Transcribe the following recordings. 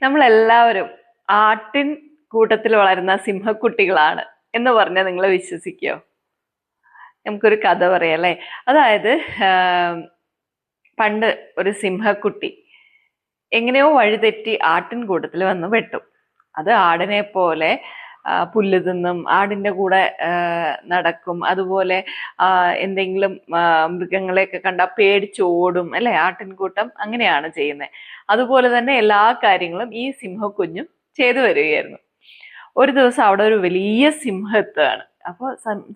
നമ്മളെല്ലാവരും ആട്ടിൻ കൂട്ടത്തിൽ വളരുന്ന സിംഹക്കുട്ടികളാണ് എന്ന് പറഞ്ഞാൽ നിങ്ങൾ വിശ്വസിക്കോ? നമുക്കൊരു കഥ പറയാം അല്ലേ? അതായത് പണ്ട് ഒരു സിംഹക്കുട്ടി എങ്ങനെയോ വഴിതെറ്റി ആട്ടിൻകൂട്ടത്തിൽ വന്ന് പെട്ടു. അത് ആടിനെ പോലെ പുല്ല് തിന്നും, ആടിന്റെ കൂടെ നടക്കും, അതുപോലെ എന്തെങ്കിലും മൃഗങ്ങളെയൊക്കെ കണ്ടാൽ പേടിച്ചോടും അല്ലെ? ആട്ടിൻകൂട്ടം അങ്ങനെയാണ് ചെയ്യുന്നത്. അതുപോലെ തന്നെ എല്ലാ കാര്യങ്ങളും ഈ സിംഹക്കുഞ്ഞും ചെയ്തു വരികയായിരുന്നു. ഒരു ദിവസം അവിടെ ഒരു വലിയ സിംഹം എത്തുകയാണ്. അപ്പൊ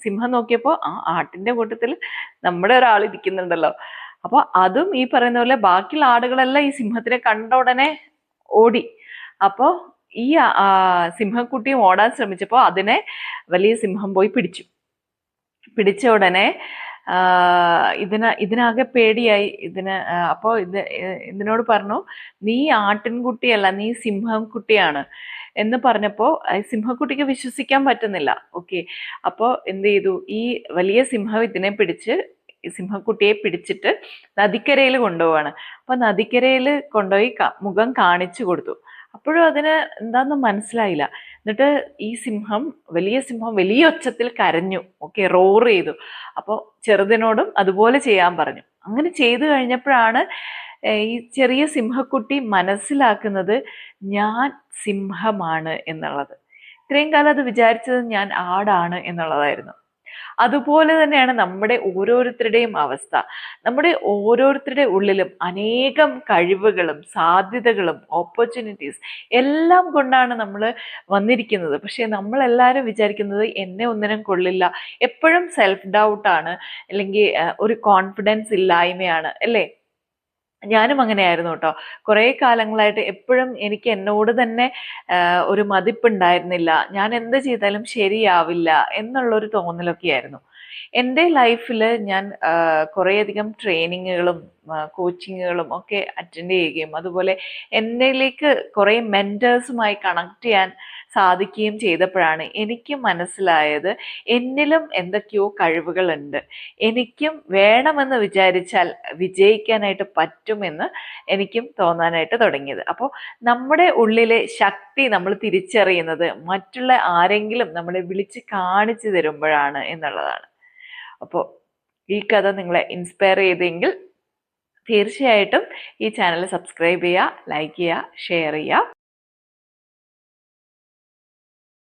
സിംഹം നോക്കിയപ്പോ ആട്ടിന്റെ കൂട്ടത്തിൽ നമ്മുടെ ഒരാൾ ഇരിക്കുന്നുണ്ടല്ലോ. അപ്പൊ അതും ഈ പറയുന്ന പോലെ ബാക്കിയുള്ള ആടുകളെല്ലാം ഈ സിംഹത്തിനെ കണ്ട ഉടനെ ഓടി. അപ്പോ ഈ സിംഹക്കുട്ടിയും ഓടാൻ ശ്രമിച്ചപ്പോ അതിനെ വലിയ സിംഹം പോയി പിടിച്ചു. പിടിച്ച ഉടനെ ഇതിനാകെ പേടിയായി. അപ്പോ ഇതിനോട് പറഞ്ഞു, നീ ആട്ടിൻകുട്ടിയല്ല, നീ സിംഹക്കുട്ടിയാണ് എന്ന് പറഞ്ഞപ്പോ സിംഹക്കുട്ടിക്ക് വിശ്വസിക്കാൻ പറ്റുന്നില്ല. ഓക്കെ, അപ്പോ എന്ത് ചെയ്തു? ഈ വലിയ സിംഹം ഇതിനെ പിടിച്ച്, സിംഹക്കുട്ടിയെ പിടിച്ചിട്ട് നദിക്കരയിൽ കൊണ്ടുപോവാണ്. അപ്പൊ നദിക്കരയിൽ കൊണ്ടുപോയി മുഖം കാണിച്ചു കൊടുത്തു. അപ്പോഴും അതിന് എന്താന്ന് മനസ്സിലായില്ല. എന്നിട്ട് ഈ വലിയ സിംഹം വലിയ ഒച്ചത്തിൽ കരഞ്ഞു. ഓക്കെ, റോർ ചെയ്തു. അപ്പോൾ ചെറുതിനോടും അതുപോലെ ചെയ്യാൻ പറഞ്ഞു. അങ്ങനെ ചെയ്തു കഴിഞ്ഞപ്പോഴാണ് ഈ ചെറിയ സിംഹക്കുട്ടി മനസ്സിലാക്കുന്നത് ഞാൻ സിംഹമാണ് എന്നുള്ളത്. ഇത്രയും കാലം അത് വിചാരിച്ചത് ഞാൻ ആടാണ് എന്നുള്ളതായിരുന്നു. അതുപോലെ തന്നെയാണ് നമ്മുടെ ഓരോരുത്തരുടെയും അവസ്ഥ. നമ്മുടെ ഓരോരുത്തരുടെ ഉള്ളിലും അനേകം കഴിവുകളും സാധ്യതകളും ഓപ്പർച്യൂണിറ്റീസ് എല്ലാം കൊണ്ടാണ് നമ്മൾ വന്നിരിക്കുന്നത്. പക്ഷെ നമ്മളെല്ലാവരും വിചാരിക്കുന്നത് എന്നെ ഒന്നിനും കൊള്ളില്ല, എപ്പോഴും സെൽഫ് ഡൗട്ടാണ്, അല്ലെങ്കിൽ ഒരു കോൺഫിഡൻസ് ഇല്ലായ്മയാണ് അല്ലേ? ഞാനും അങ്ങനെയായിരുന്നു കേട്ടോ. കുറെ കാലങ്ങളായിട്ട് എപ്പോഴും എനിക്ക് എന്നോട് തന്നെ ഒരു മതിപ്പുണ്ടായിരുന്നില്ല. ഞാൻ എന്ത് ചെയ്താലും ശരിയാവില്ല എന്നുള്ളൊരു തോന്നലൊക്കെ ആയിരുന്നു. എൻ്റെ ലൈഫിൽ ഞാൻ കുറേയധികം ട്രെയിനിങ്ങുകളും കോച്ചിങ്ങുകളും ഒക്കെ അറ്റൻഡ് ചെയ്യുകയും അതുപോലെ എന്നിലേക്ക് കുറേ മെൻറ്റേഴ്സുമായി കണക്ട് ചെയ്യാൻ സാധിക്കുകയും ചെയ്തപ്പോഴാണ് എനിക്ക് മനസ്സിലായത് എന്നിലും എന്തൊക്കെയോ കഴിവുകളുണ്ട്, എനിക്കും വേണമെന്ന് വിചാരിച്ചാൽ വിജയിക്കാനായിട്ട് പറ്റുമെന്ന് എനിക്കും തോന്നാനായിട്ട് തുടങ്ങിയത്. അപ്പോൾ നമ്മുടെ ഉള്ളിലെ ശക്തി നമ്മൾ തിരിച്ചറിയുന്നത് മറ്റുള്ള ആരെങ്കിലും നമ്മളെ വിളിച്ച് കാണിച്ചു തരുമ്പോഴാണ് എന്നുള്ളതാണ്. അപ്പോൾ ഈ കഥ നിങ്ങളെ ഇൻസ്പയർ ചെയ്തെങ്കിൽ തീർച്ചയായിട്ടും ഈ ചാനൽ സബ്സ്ക്രൈബ് ചെയ്യുക, ലൈക്ക് ചെയ്യുക, ഷെയർ ചെയ്യുക.